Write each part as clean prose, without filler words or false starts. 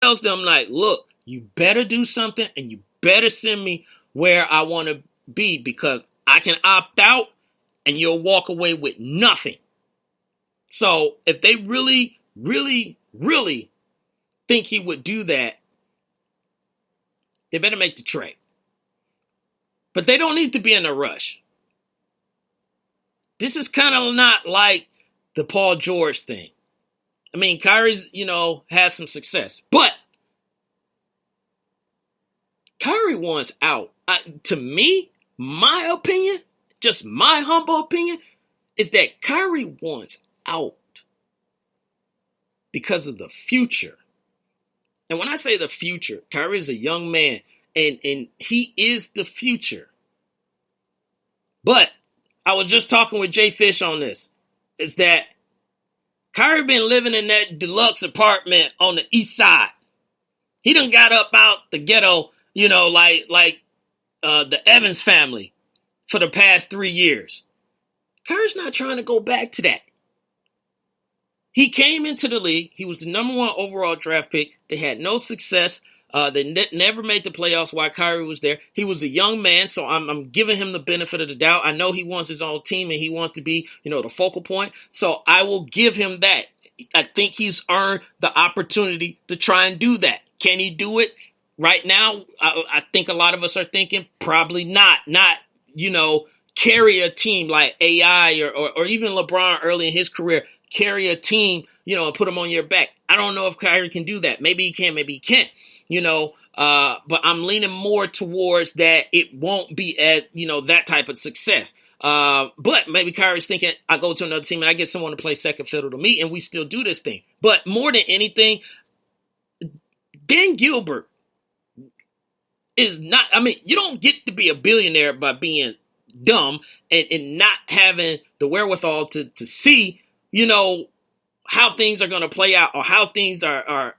tells them like, look, you better do something and you better send me where I want to be because I can opt out and you'll walk away with nothing. So if they really, really, really think he would do that, they better make the trade. But they don't need to be in a rush. This is kind of not like the Paul George thing. I mean, Kyrie's, has some success. But Kyrie wants out. To me, my opinion, just my humble opinion, is that Kyrie wants out because of the future. And when I say the future, Kyrie is a young man, and he is the future. But I was just talking with Jay Fish on this, is that Kyrie been living in that deluxe apartment on the east side. He done got up out the ghetto, like the Evans family for the past 3 years. Kyrie's not trying to go back to that. He came into the league. He was the number 1 overall draft pick. They had no success. They never made the playoffs while Kyrie was there. He was a young man, so I'm giving him the benefit of the doubt. I know he wants his own team and he wants to be, the focal point. So I will give him that. I think he's earned the opportunity to try and do that. Can he do it right now? I think a lot of us are thinking probably not. Not, carry a team like AI or even LeBron early in his career, carry a team, and put them on your back. I don't know if Kyrie can do that. Maybe he can, maybe he can't. But I'm leaning more towards that it won't be at, that type of success. But maybe Kyrie's thinking, I go to another team and I get someone to play second fiddle to me and we still do this thing. But more than anything, Dan Gilbert is not, you don't get to be a billionaire by being dumb and not having the wherewithal to see, how things are going to play out or how things are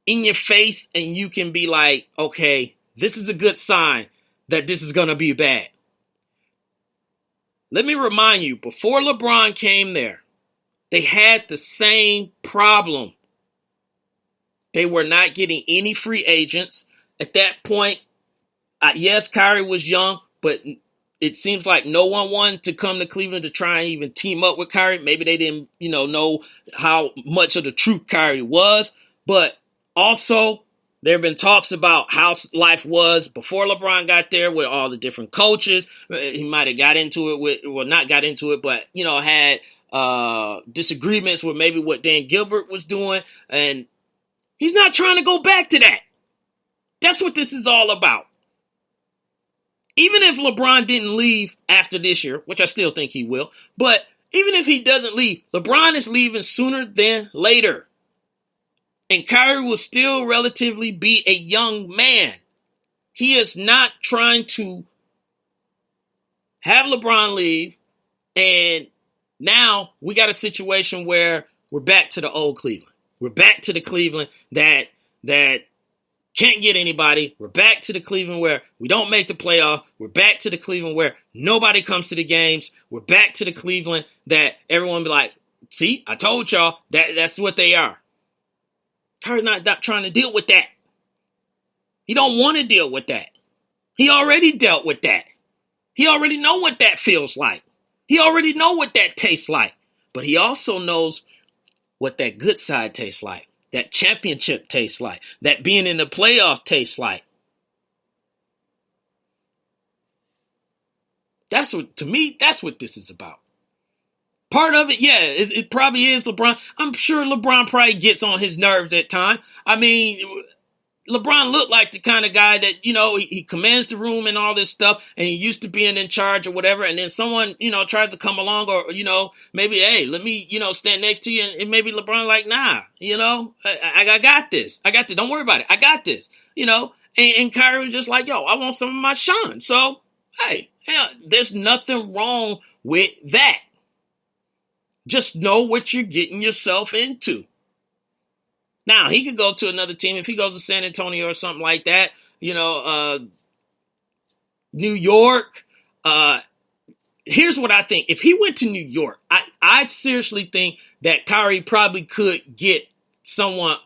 in your face, and you can be like, okay, this is a good sign that this is going to be bad. Let me remind you, before LeBron came there, they had the same problem. They were not getting any free agents. At that point, yes, Kyrie was young, but it seems like no one wanted to come to Cleveland to try and even team up with Kyrie. Maybe they didn't, know how much of the truth Kyrie was, but also, there have been talks about how life was before LeBron got there with all the different coaches. He might have got into it not got into it, but, had disagreements with maybe what Dan Gilbert was doing. And he's not trying to go back to that. That's what this is all about. Even if LeBron didn't leave after this year, which I still think he will, but even if he doesn't leave, LeBron is leaving sooner than later. And Kyrie will still relatively be a young man. He is not trying to have LeBron leave. And now we got a situation where we're back to the old Cleveland. We're back to the Cleveland that can't get anybody. We're back to the Cleveland where we don't make the playoff. We're back to the Cleveland where nobody comes to the games. We're back to the Cleveland that everyone be like, see, I told y'all that's what they are. Kyrie's not trying to deal with that. He don't want to deal with that. He already dealt with that. He already know what that feels like. He already know what that tastes like. But he also knows what that good side tastes like. That championship tastes like. That being in the playoffs tastes like. That's what this is about. Part of it, yeah, it probably is LeBron. I'm sure LeBron probably gets on his nerves at times. LeBron looked like the kind of guy that, he commands the room and all this stuff, and he used to being in charge or whatever, and then someone, tries to come along or, maybe, hey, let me, stand next to you, and maybe LeBron like, nah, I got this. I got this. Don't worry about it. I got this, and Kyrie was just like, yo, I want some of my shine. So, hey, there's nothing wrong with that. Just know what you're getting yourself into. Now, he could go to another team. If he goes to San Antonio or something like that, New York. Here's what I think. If he went to New York, I seriously think that Kyrie probably could get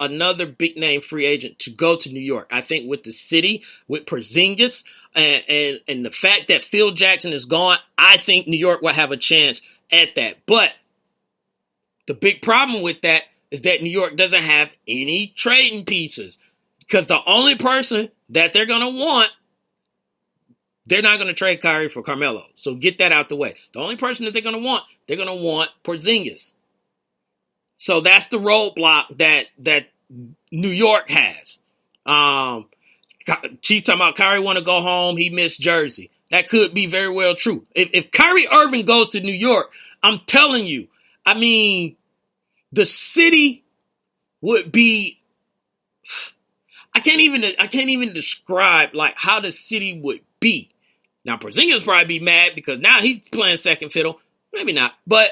another big name free agent to go to New York. I think with the city, with Porzingis, and the fact that Phil Jackson is gone, I think New York will have a chance at that. But the big problem with that is that New York doesn't have any trading pieces, because the only person that they're going to want, they're not going to trade Kyrie for Carmelo. So get that out the way. The only person that they're going to want Porzingis. So that's the roadblock that New York has. Chief talking about Kyrie want to go home. He missed Jersey. That could be very well true. If Kyrie Irving goes to New York, I'm telling you, I mean, the city would be. I can't even describe like how the city would be. Now, Porzingis probably be mad because now he's playing second fiddle. Maybe not, but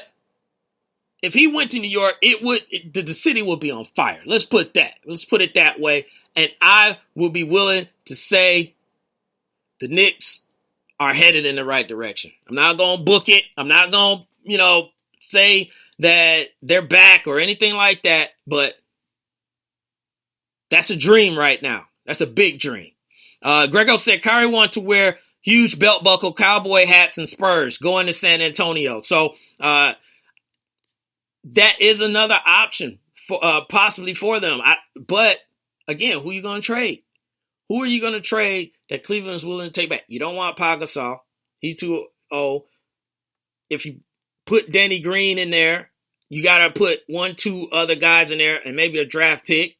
if he went to New York, the city would be on fire. Let's put it that way. And I will be willing to say the Knicks are headed in the right direction. I'm not going to book it. I'm not going to, say that they're back or anything like that. But that's a dream right now. That's a big dream. Grego said Kyrie wanted to wear huge belt buckle, cowboy hats, and Spurs going to San Antonio. So, that is another option for possibly for them. But again, who are you going to trade? Who are you going to trade that Cleveland's willing to take back? You don't want Pau Gasol. He's too old. If you put Danny Green in there, you got to put 1-2 other guys in there and maybe a draft pick.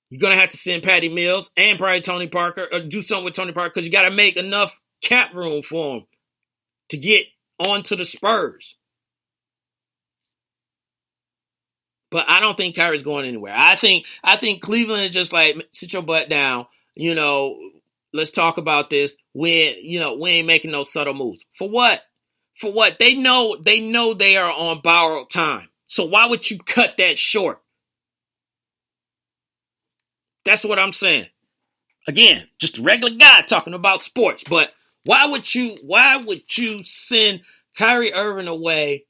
You're going to have to send Patty Mills and probably Tony Parker, or do something with Tony Parker, because you got to make enough cap room for him to get onto the Spurs. But I don't think Kyrie's going anywhere. I think Cleveland is just like, sit your butt down. Let's talk about this. We ain't making no subtle moves. For what? For what? They know they are on borrowed time. So why would you cut that short? That's what I'm saying. Again, just a regular guy talking about sports. But why would you send Kyrie Irving away?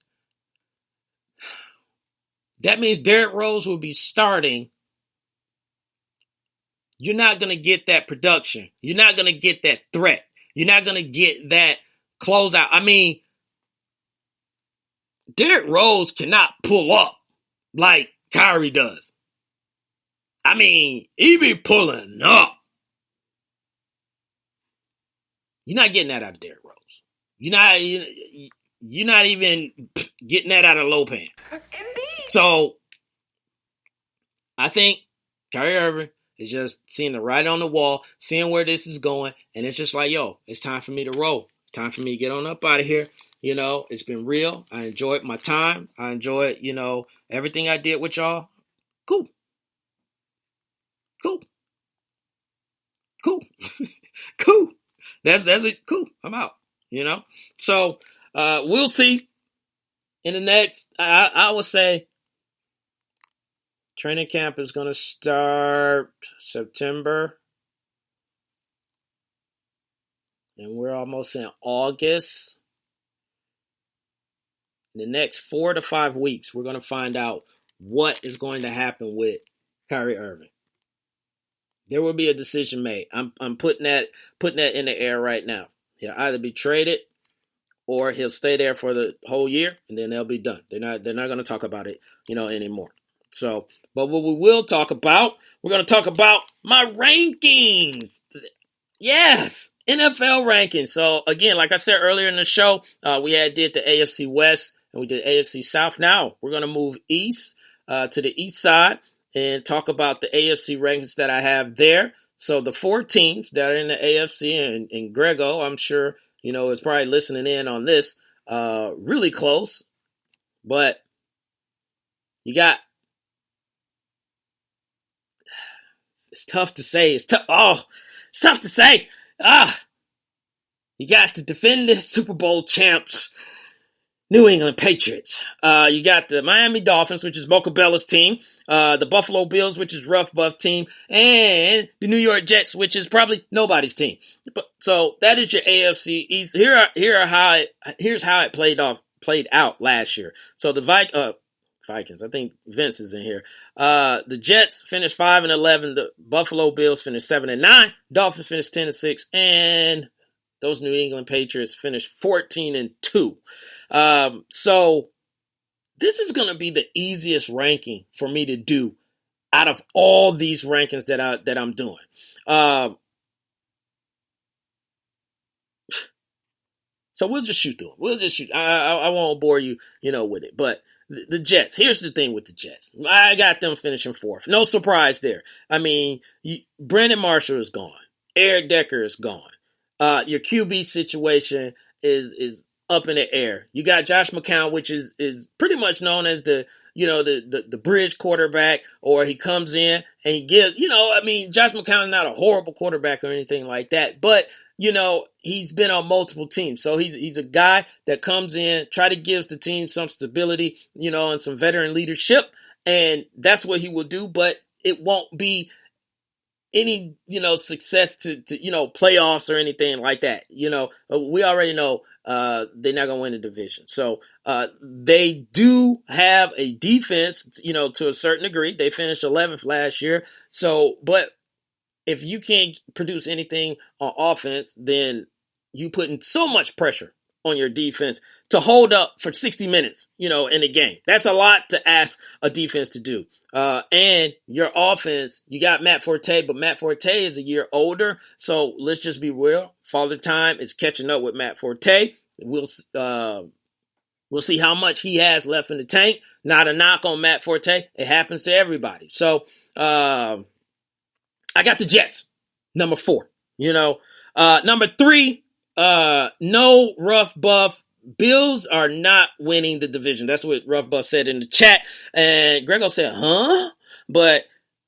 That means Derrick Rose will be starting. You're not going to get that production. You're not going to get that threat. You're not going to get that closeout. I mean, Derrick Rose cannot pull up like Kyrie does. I mean, he be pulling up. You're not getting that out of Derrick Rose. You're not even getting that out of Lopan. So, I think Kyrie Irving is just seeing the writing on the wall, seeing where this is going, and it's just like, yo, it's time for me to roll. It's time for me to get on up out of here. It's been real. I enjoyed my time. I enjoyed, everything I did with y'all. Cool. Cool. That's it. Cool. I'm out. So we'll see in the next. I would say training camp is going to start September, and we're almost in August. In the next 4 to 5 weeks, we're going to find out what is going to happen with Kyrie Irving. There will be a decision made. I'm putting that in the air right now. He'll either be traded or he'll stay there for the whole year, and then they'll be done. They're not going to talk about it, anymore. So, but what we will talk about, we're going to talk about my rankings. Yes, NFL rankings. So again, like I said earlier in the show, we did the AFC West and we did AFC South. Now we're going to move east to the east side and talk about the AFC rankings that I have there. So the 4 teams that are in the AFC, and Grego, I'm sure, is probably listening in on this, really close. But you got, it's tough to say. It's tough to say. You got the defending Super Bowl champs, New England Patriots. You got the Miami Dolphins, which is Mocha Bella's team. The Buffalo Bills, which is Rough Buff team. And the New York Jets, which is probably nobody's team. So that is your AFC East. Here's how it played out last year. So the Vikings. I think Vince is in here. The Jets finished 5-11. The Buffalo Bills finished 7-9. Dolphins finished 10-6, and those New England Patriots finished 14-2. So this is going to be the easiest ranking for me to do out of all these rankings that I'm doing. So we'll just shoot through them. We'll just shoot. I won't bore you, with it. But the Jets. Here's the thing with the Jets. I got them finishing fourth. No surprise there. I mean, Brandon Marshall is gone. Eric Decker is gone. Your QB situation is up in the air. You got Josh McCown, which is pretty much known as the bridge quarterback, or he comes in and he gives, Josh McCown is not a horrible quarterback or anything like that, but he's been on multiple teams. So he's a guy that comes in, try to give the team some stability, and some veteran leadership. And that's what he will do, but it won't be any, success to playoffs or anything like that. We already know they're not going to win the division. So they do have a defense, to a certain degree. They finished 11th last year. So, but if you can't produce anything on offense, then you putting so much pressure on your defense to hold up for 60 minutes, in a game. That's a lot to ask a defense to do. And your offense, you got Matt Forte, but Matt Forte is a year older. So let's just be real. Father Time is catching up with Matt Forte. We'll see how much he has left in the tank. Not a knock on Matt Forte. It happens to everybody. So, I got the Jets, number 4. Number 3, no Rough Buff. Bills are not winning the division. That's what Rough Buff said in the chat. And Grego said, huh? But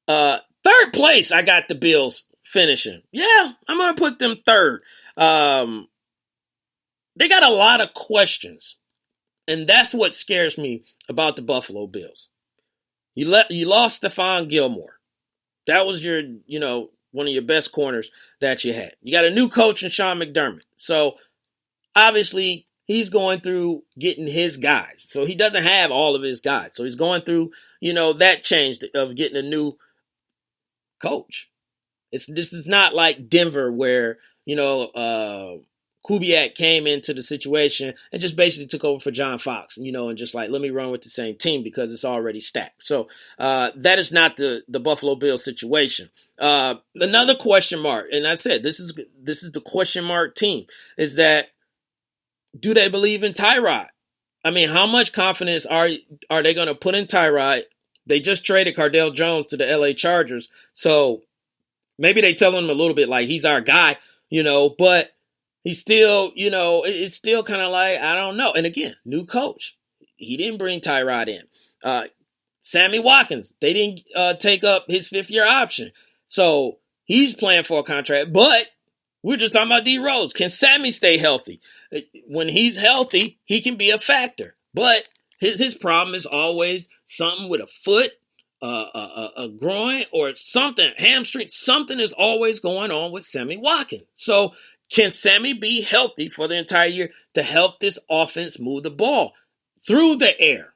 third place, I got the Bills finishing. Yeah, I'm going to put them third. They got a lot of questions. And that's what scares me about the Buffalo Bills. You lost Stephon Gilmore. That was your, one of your best corners that you had. You got a new coach in Sean McDermott. So, obviously, he's going through getting his guys. So, he doesn't have all of his guys. So, he's going through, that change of getting a new coach. This is not like Denver where, Kubiak came into the situation and just basically took over for John Fox, and just like, let me run with the same team because it's already stacked. So that is not the Buffalo Bills situation. Another question mark, and I said this is the question mark team, is that do they believe in Tyrod? I mean, how much confidence are they going to put in Tyrod? They just traded Cardale Jones to the LA Chargers, so maybe they tell him a little bit like he's our guy, but he's still, it's still kind of like, I don't know. And again, new coach. He didn't bring Tyrod in. Sammy Watkins, they didn't take up his 5th-year option. So he's playing for a contract. But we're just talking about D Rose. Can Sammy stay healthy? When he's healthy, he can be a factor. But his problem is always something with a foot, a groin, or something, hamstring. Something is always going on with Sammy Watkins. So can Sammy be healthy for the entire year to help this offense move the ball through the air?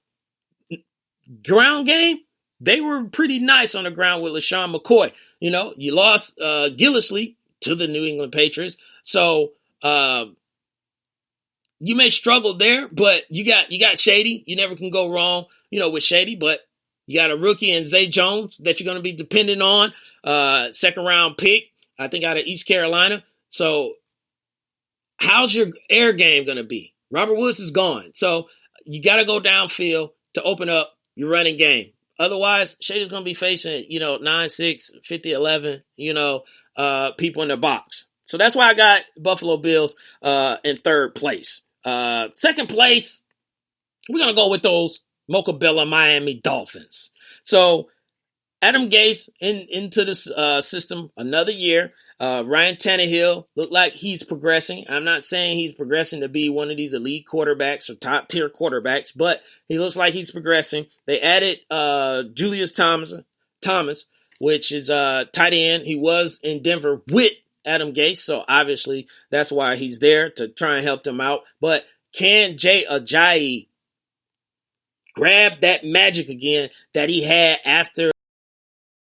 Ground game, they were pretty nice on the ground with LaShawn McCoy. You lost Gillislee to the New England Patriots. So you may struggle there, but you got Shady. You never can go wrong, with Shady. But you got a rookie in Zay Jones that you're going to be dependent on. 2nd round pick, I think, out of East Carolina. So how's your air game going to be? Robert Woods is gone. So you got to go downfield to open up your running game. Otherwise, Shady's going to be facing, 9-6, 50-11, people in the box. So that's why I got Buffalo Bills in third place. Second place, we're going to go with those Mocha Bella Miami Dolphins. So Adam Gase into this system another year. Ryan Tannehill looked like he's progressing. I'm not saying he's progressing to be one of these elite quarterbacks or top tier quarterbacks, but he looks like he's progressing. They added Julius Thomas, which is tight end. He was in Denver with Adam Gase, so obviously that's why he's there to try and help them out. But can Jay Ajayi grab that magic again that he had after